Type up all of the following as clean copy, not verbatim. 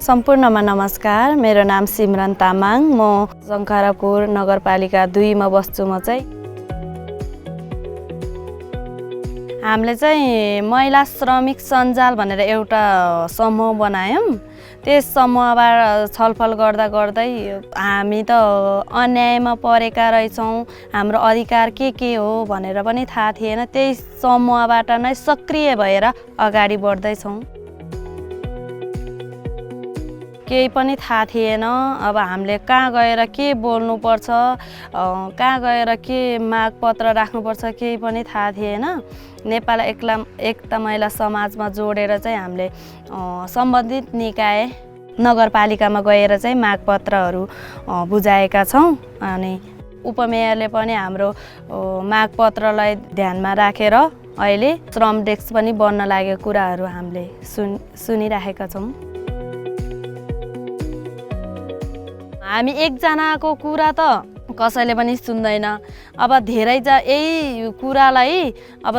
सम्पूर्णमा नमस्कार। मेरो नाम सिमरन तामाङ। म शङ्खरापुर नगरपालिका 2 मा बस्छु। म चाहिँ हामीले चाहिँ महिला श्रमिक सञ्जाल भनेर एउटा समूह बनायौँ। त्यस समूहबाट छलफल गर्दा गर्दै हामी त अन्यायमा परेका रहेछौँ, हाम्रो अधिकार के हो भनेर पनि थाहा थिएन। त्यही समूहबाट नै सक्रिय भएर अगाडि बढ्दैछौँ। केही पनि थाहा थिएन। अब हामीले कहाँ गएर के बोल्नुपर्छ, कहाँ गएर के मागपत्र राख्नुपर्छ केही पनि थाहा थिएन। नेपाल एकता महिला समाजमा जोडेर चाहिँ हामीले सम्बन्धित निकाय नगरपालिकामा गएर चाहिँ मागपत्रहरू बुझाएका छौँ। अनि उपमेयरले पनि हाम्रो मागपत्रलाई ध्यानमा राखेर अहिले श्रम डेस्क पनि बन्न लागेको कुराहरू हामीले सुनिराखेका छौँ। हामी एकजनाको कुरा त कसैले पनि सुन्दैन। अब यही कुरालाई अब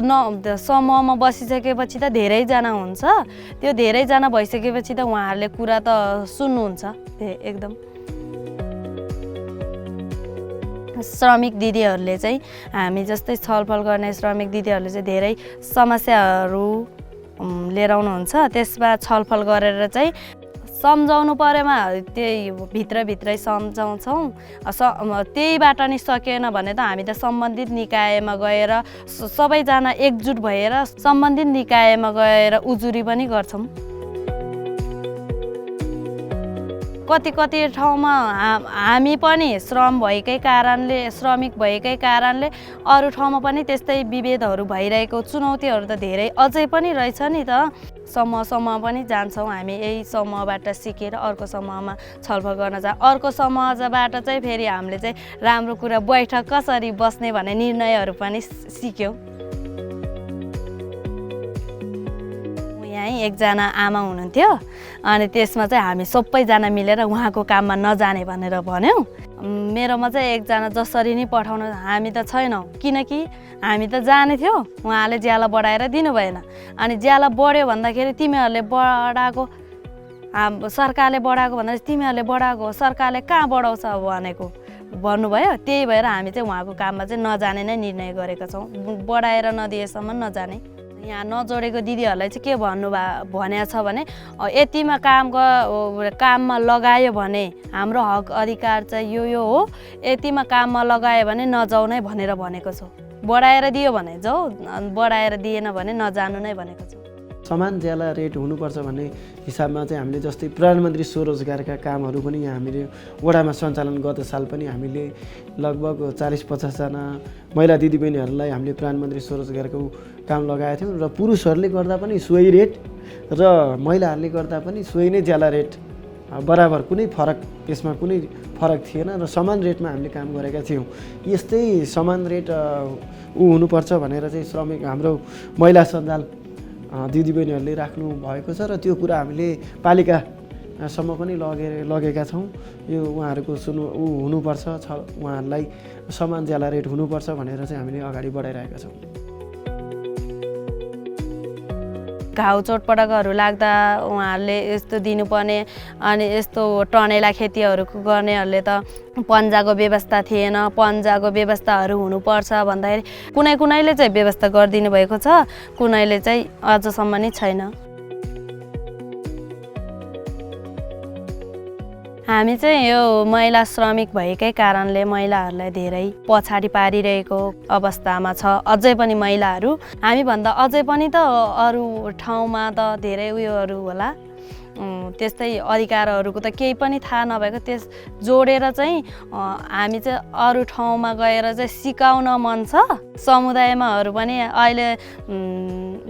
समूहमा बसिसकेपछि त धेरैजना हुन्छ। त्यो धेरैजना भइसकेपछि त उहाँहरूले कुरा त सुन्नुहुन्छ एकदम। श्रमिक दिदीहरूले चाहिँ हामी जस्तै छलफल गर्ने श्रमिक दिदीहरूले चाहिँ धेरै समस्याहरू लिएर आउनुहुन्छ। त्यसमा छलफल गरेर चाहिँ सम्झाउनु परेमा त्यही भित्रभित्रै सम्झाउँछौँ। त्यहीबाट नि सकेन भने त हामी त सम्बन्धित निकायमा गएर सबैजना एकजुट भएर सम्बन्धित निकायमा गएर उजुरी पनि गर्छौँ। कति ठाउँमा हामी पनि श्रमिक भएकै कारणले अरू ठाउँमा पनि त्यस्तै विभेदहरू भइरहेको, चुनौतीहरू त धेरै अझै पनि रहेछ नि त। समूह पनि जान्छौँ हामी। यही समूहबाट सिकेर अर्को समूहमा छलफल गर्न अर्को समूहबाट चाहिँ फेरि हामीले चाहिँ राम्रो कुरा बैठक कसरी बस्ने भन्ने निर्णयहरू पनि सिक्यौँ। यहीँ एकजना आमा हुनुहुन्थ्यो। अनि त्यसमा चाहिँ हामी सबैजना मिलेर उहाँको काममा नजाने भनेर भन्यौँ। मेरोमा चाहिँ एकजना जसरी नै पठाउन हामी त छैनौँ, किनकि हामी त जाने थियो। उहाँले ज्याला बढाएर दिनु भएन। अनि ज्याला बढ्यो भन्दाखेरि तिमीहरूले बढाएको, सरकारले बढाएको भन्दा तिमीहरूले बढाएको, सरकारले कहाँ बढाउँछ भनेको भन्नुभयो। त्यही भएर हामी चाहिँ उहाँको काममा चाहिँ नजाने नै निर्णय गरेका छौँ। बढाएर नदिएसम्म नजाने। यहाँ नजोडेको दिदीहरूलाई चाहिँ के भनेको छ भने यतिमा काममा लगायो भने हाम्रो हक अधिकार चाहिँ यो हो, यतिमा काममा लगायो भने नजाऊ नै भनेर भनेको छु। बढाएर दियो भने जाऊ, बढाएर दिएन भने नजानु नै भनेको छु। समान ज्याला रेट हुनुपर्छ भन्ने हिसाबमा चाहिँ हामीले जस्तै प्रधानमन्त्री स्वरोजगारका कामहरू पनि यहाँ हामीले वडामा सञ्चालन गत साल पनि हामीले लगभग 40-50 जना महिला दिदीबहिनीहरूलाई हामीले प्रधानमन्त्री स्वरोजगारको काम लगाएका थियौँ। र पुरुषहरूले गर्दा पनि सोही रेट र महिलाहरूले गर्दा पनि सोही नै ज्याला रेट, बराबर कुनै यसमा कुनै फरक थिएन र समान रेटमा हामीले काम गरेका थियौँ। यस्तै समान रेट हुनुपर्छ भनेर चाहिँ श्रमिक हाम्रो महिला सञ्जाल दिदीबहिनीहरूले राख्नु भएको छ। र त्यो कुरा हामीले पालिकासम्म पनि लगेका छौँ। यो उहाँहरूको हुनुपर्छ, उहाँहरूलाई समान ज्याला रेट हुनुपर्छ भनेर चाहिँ हामीले अगाडि बढाइरहेका छौँ। घाउ चोटपटकहरू लाग्दा उहाँहरूले यस्तो दिनुपर्ने, अनि यस्तो टनेला खेतीहरू गर्नेहरूले त पन्जाको व्यवस्था थिएन। पन्जाको व्यवस्थाहरू हुनुपर्छ भन्दाखेरि कुनैले चाहिँ व्यवस्था गरिदिनु भएको छ, कुनैले चाहिँ अझसम्म नै छैन। हामी चाहिँ यो महिला श्रमिक भएकै कारणले महिलाहरूलाई धेरै पछाडि पारिरहेको अवस्थामा छ अझै पनि महिलाहरू। हामीभन्दा अझै पनि त अरू ठाउँमा त धेरै उयोहरू होला, त्यस्तै अधिकारहरूको त केही पनि थाहा नभएको। त्यस जोडेर चाहिँ हामी चाहिँ अरू ठाउँमा गएर चाहिँ सिकाउन मन छ। समुदायमाहरू पनि अहिले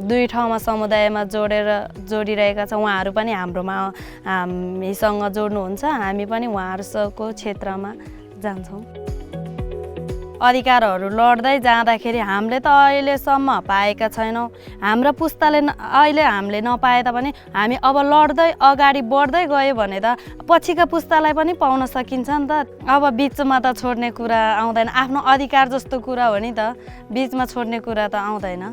2 ठाउँमा समुदायमा जोडिरहेका छ। उहाँहरू पनि हामीसँग जोड्नुहुन्छ, हामी पनि उहाँहरूको क्षेत्रमा जान्छौँ। अधिकारहरू लड्दै जाँदाखेरि हामीले त अहिलेसम्म पाएका छैनौँ। हाम्रो पुस्ताले अहिले हामीले नपाए तापनि हामी अब लड्दै अगाडि बढ्दै गयो भने त पछिका पुस्तालाई पनि पाउन सकिन्छ नि त। अब बिचमा त छोड्ने कुरा आउँदैन। आफ्नो अधिकार जस्तो कुरा हो नि त, बिचमा छोड्ने कुरा त आउँदैन।